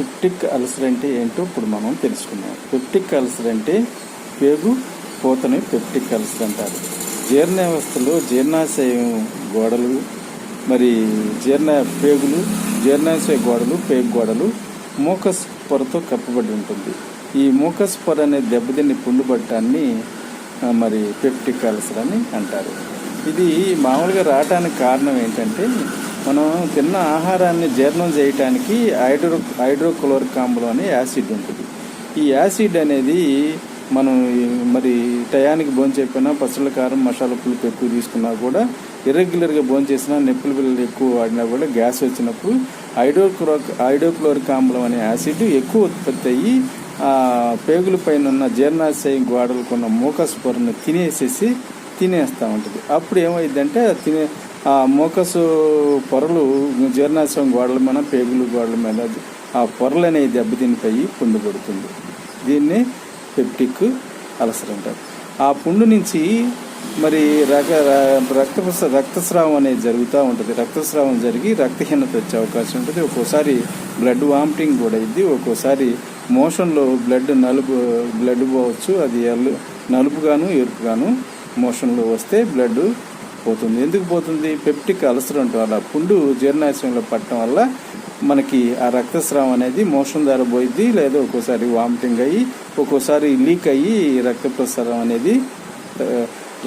Peptic ulcer అంటే ఏంటో ఇప్పుడు మనం తెలుసుకుందాం. పెప్టిక్ అల్సర్ అంటే పేగు పూతని పెప్టిక్ అల్సర్ అంటారు. జీర్ణ వ్యవస్థలో జీర్ణాశయం గోడలు మరి పేగులు, జీర్ణాశయ గోడలు, పేగు గోడలు మూకస్ పొరతో కప్పబడి ఉంటుంది. ఈ మూకస్ పొర అనే దెబ్బతిని పుండుబట్టాన్ని మరి పెప్టిక్ అల్సర్ అని అంటారు. ఇది మామూలుగా రావడానికి కారణం ఏంటంటే మనం తిన్న ఆహారాన్ని జీర్ణం చేయడానికి హైడ్రోక్లోరిక్ ఆమ్లం అనే యాసిడ్ ఉంటుంది. ఈ యాసిడ్ అనేది మనం మరి టయానికి భోంచేపోయినా, పచ్చళ్ళ కారం, మసాలా పులుపు ఎక్కువ తీసుకున్నా కూడా, ఇర్రెగ్యులర్గా భోంచేసినా, నొప్పుల బిళ్ళలు ఎక్కువ వాడినా కూడా గ్యాస్ వచ్చినప్పుడు హైడ్రోక్లోరిక్ ఆమ్లం అనే యాసిడ్ ఎక్కువ ఉత్పత్తి అయ్యి పేగుల పైన ఉన్న జీర్ణాశయం గోడలకున్న మూకస్ పొరను తినేస్తూ ఉంటుంది. అప్పుడు ఏమైందంటే ఆ మూకసు పొరలు జీర్ణాశయం గోడల మీద, పేగుల గోడల మీద ఆ పొరలు అనేది దెబ్బతినిపోయి పుండు పడుతుంది. దీన్ని పెప్టిక్ అల్సర్ అంటారు. ఆ పుండు నుంచి మరి రక్తస్రావం అనేది జరుగుతూ ఉంటుంది. రక్తస్రావం జరిగి రక్తహీనత వచ్చే అవకాశం ఉంటుంది. ఒక్కోసారి బ్లడ్ వామిటింగ్ కూడా అయింది. ఒక్కోసారి మోషన్లో బ్లడ్ పోవచ్చు. అది నలుపుగాను ఎరుపుగాను మోషన్లో వస్తే బ్లడ్ పోతుంది. ఎందుకు పోతుంది? పెప్టిక్ అల్సర్ అంటారు. అలా పుండు జీర్ణాశయంలో పట్టడం వల్ల మనకి ఆ రక్తస్రావం అనేది మోషన్ ద్వారా పోయింది. లేదా ఒక్కోసారి వామిటింగ్ అయ్యి, ఒక్కోసారి లీక్ అయ్యి రక్త ప్రసారం అనేది,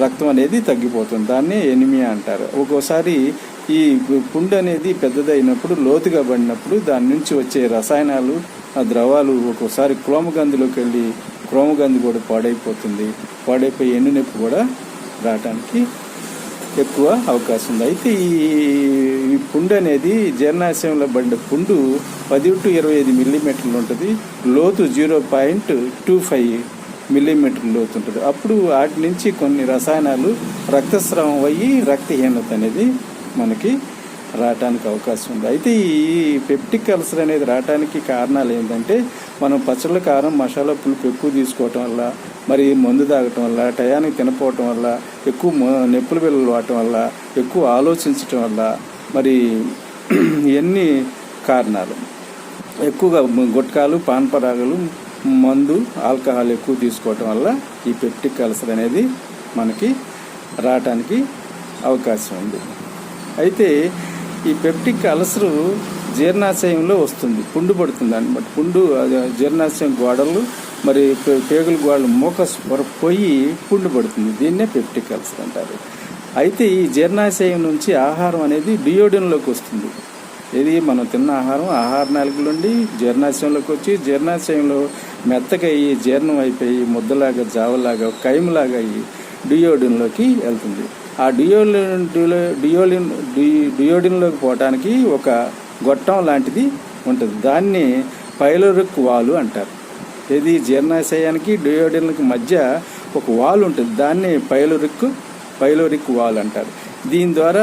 రక్తం అనేది తగ్గిపోతుంది. దాన్ని ఎనిమియా అంటారు. ఒక్కోసారి ఈ పుండు అనేది పెద్దదైనప్పుడు, లోతుగా పడినప్పుడు దాని నుంచి వచ్చే రసాయనాలు, ఆ ద్రవాలు ఒక్కోసారి క్రోమగంధిలోకి వెళ్ళి క్రోమగంధి కూడా పాడైపోయి ఎన్నునొప్పి కూడా రావడానికి ఎక్కువ అవకాశం ఉంది. అయితే ఈ పుండు అనేది జీర్ణాశయంలో పడిన పుండు 10 to 25 మిల్లీమీటర్లు ఉంటుంది. లోతు 0.25 మిల్లీమీటర్ల లోతు ఉంటుంది. అప్పుడు వాటి నుంచి కొన్ని రసాయనాలు రక్తస్రావం అయ్యి రక్తహీనత అనేది మనకి రావడానికి అవకాశం ఉంది. అయితే ఈ పెప్టిక్ అల్సర్ అనేది రావడానికి కారణాలు ఏంటంటే మనం పచ్చళ్ళ, కారం, మసాలా పులుపు ఎక్కువ తీసుకోవటం వల్ల, మరి మందు తాగటం వల్ల, టయానికి తినపోవటం వల్ల, ఎక్కువ నొప్పుల బిళ్ళలు వాడటం వల్ల, ఎక్కువ ఆలోచించటం వల్ల, మరి ఎన్ని కారణాలు, ఎక్కువగా గుట్కాలు, పాన్పరాగలు, మందు, ఆల్కహాల్ ఎక్కువ తీసుకోవటం వల్ల ఈ పెప్టిక్ అల్సర్ అనేది మనకి రావటానికి అవకాశం ఉంది. అయితే ఈ పెప్టిక్ అల్సరు జీర్ణాశయంలో వస్తుంది, పుండు పడుతుంది అనమాట. పుండు జీర్ణాశయం గోడలు, మరి పేగుల గోడలు మూకస్ పోయి పుండు పడుతుంది. దీన్నే పెప్టిక్ అల్సర్ అంటారు. అయితే ఈ జీర్ణాశయం నుంచి ఆహారం అనేది డియోడిన్లోకి వస్తుంది. ఇది మనం తిన్న ఆహార నాళికల నుండి జీర్ణాశయంలోకి వచ్చి, జీర్ణాశయంలో మెత్తగా అయ్యి జీర్ణం అయిపోయి ముద్దలాగా, జావలాగా, కైములాగా అయ్యి డియోడిన్లోకి వెళ్తుంది. ఆ డియోడిన్లోకి పోవటానికి ఒక గొట్టం లాంటిది ఉంటుంది. దాన్ని పైలోరిక్ వాలు అంటారు. ఇది జీర్ణాశయానికి డియోడిన్కి మధ్య ఒక వాల్ ఉంటుంది. దాన్ని పైలోరిక్ వాల్ అంటారు. దీని ద్వారా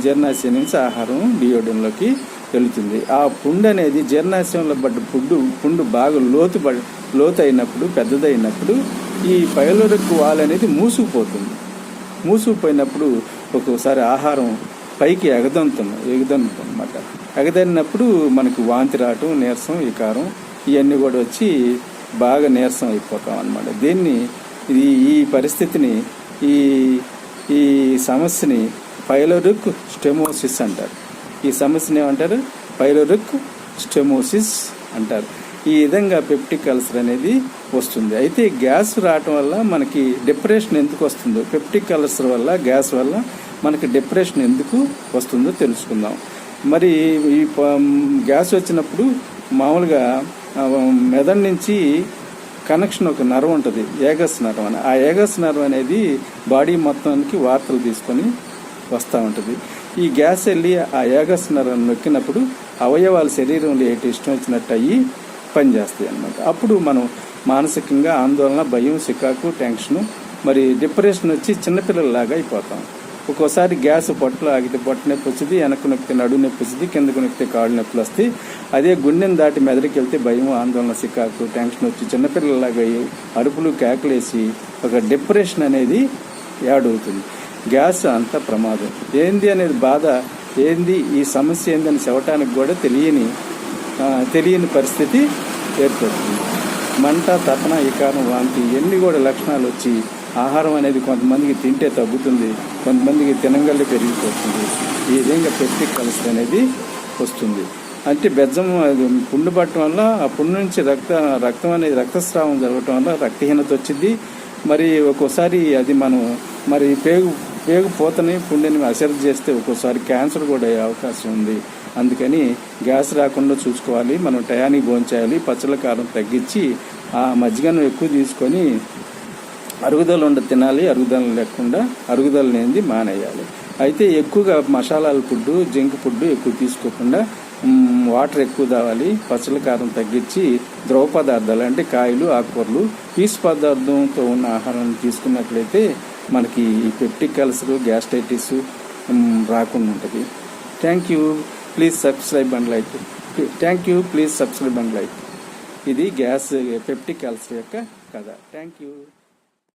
జీర్ణాశయం నుంచి ఆహారం డియోడిన్లోకి వెళుతుంది. ఆ పుండు అనేది జీర్ణాశయంలో పడ్డ పుండు బాగా లోతు అయినప్పుడు, పెద్దదైనప్పుడు ఈ పైలోరిక్ వాల్ అనేది మూసుకుపోయినప్పుడు ఒక్కోసారి ఆహారం పైకి ఎగదన్నమాట. ఎగదన్నప్పుడు మనకి వాంతి రావటం, నీరసం, వికారం ఇవన్నీ కూడా వచ్చి బాగా నీరసం అయిపోతాం అన్నమాట. ఈ పరిస్థితిని, ఈ సమస్యని పైలోరిక్ స్టెమోసిస్ అంటారు. ఈ సమస్యని ఏమంటారు? పైలోరిక్ స్టెమోసిస్ అంటారు. ఈ విధంగా పెప్టిక్ అల్సర్ అనేది వస్తుంది. అయితే గ్యాస్ రావటం వల్ల మనకి డిప్రెషన్ ఎందుకు వస్తుందో, పెప్టిక్ అల్సర్ వల్ల, గ్యాస్ వల్ల మనకి డిప్రెషన్ ఎందుకు వస్తుందో తెలుసుకుందాం. మరి ఈ గ్యాస్ వచ్చినప్పుడు మామూలుగా మెదడు నుంచి కనెక్షన్ ఒక నర్వ్ ఉంటుంది, ఏగస్ నర్వ్ అని. ఆ ఏగస్ నర్వ్ అనేది బాడీ మొత్తానికి వార్తలు తీసుకొని వస్తూ ఉంటుంది. ఈ గ్యాస్ వెళ్ళి ఆ ఏగస్ నర్వ్ నొక్కినప్పుడు అవయవాలు శరీరంలో ఏంటి ఇష్టం వచ్చినట్టు అయ్యి పనిచేస్తాయి అన్నమాట. అప్పుడు మనం మానసికంగా ఆందోళన, భయం, చికాకు, టెన్షను, మరి డిప్రెషన్ వచ్చి చిన్నపిల్లలలాగా అయిపోతాం. ఒక్కోసారి గ్యాస్ పొట్టలో ఆగితే పొట్ట నొప్పి వచ్చింది, వెనక్కు నొక్కితే నడుము నొప్పి వచ్చింది, కిందకు నొక్కితే కాళ్ళు నొప్పులు వస్తాయి. అదే గుండెని దాటి మెదడుకి వెళ్తే భయం, ఆందోళన, చికాకు, టెన్షన్ వచ్చి చిన్నపిల్లలాగా అరుపులు, కేకలేసి ఒక డిప్రెషన్ అనేది యాడ్ అవుతుంది. గ్యాస్ అంత ప్రమాదం. ఏంది అనేది బాధ, ఏంది ఈ సమస్య ఏందని చెప్పడానికి కూడా తెలియని తెలియని పరిస్థితి ఏర్పడుతుంది. మంట, తపన, వికారం, వాంతి ఇవన్నీ కూడా లక్షణాలు వచ్చి ఆహారం అనేది కొంతమందికి తింటే తగ్గుతుంది, కొంతమందికి తినగల్లి పెరిగిపోతుంది. ఈ విధంగా పెప్టిక్ అల్సర్ అనేది వస్తుంది. అంటే బెజ్జం పుండు పట్టడం వల్ల ఆ పుండు నుంచి రక్తం అనేది రక్తస్రావం జరగటం వల్ల రక్తహీనత వచ్చింది. మరి ఒక్కోసారి అది మనం మరి పేగు పోతని పుండిని అశ్రద్ధ చేస్తే ఒక్కోసారి క్యాన్సర్ కూడా అయ్యే అవకాశం ఉంది. అందుకని గ్యాస్ రాకుండా చూసుకోవాలి. మనం టయానికి భోంచేయాలి. పచ్చళ్ళ కారం తగ్గించి ఆ మజ్జిగను ఎక్కువ తీసుకొని అరుగుదల తినాలి. అరుగుదల లేనిది మానేయాలి. అయితే ఎక్కువగా మసాలాల ఫుడ్, జంక్ ఫుడ్ ఎక్కువ తీసుకోకుండా వాటర్ ఎక్కువ తాగాలి. పచ్చళ్ళ కారం తగ్గించి ద్రవ పదార్థాలు అంటే కాయలు, ఆకుకూరలు, పీసు పదార్థంతో ఉన్న ఆహారాన్ని తీసుకున్నట్లయితే మనకి ఈ పెప్టిక్ అల్సర్, గ్యాస్ట్రైటిస్ రాకుండా ఉంటుంది. Thank you. Please subscribe and like. ఇది పెప్టిక్ అల్సర్ యొక్క కథ. Thank you.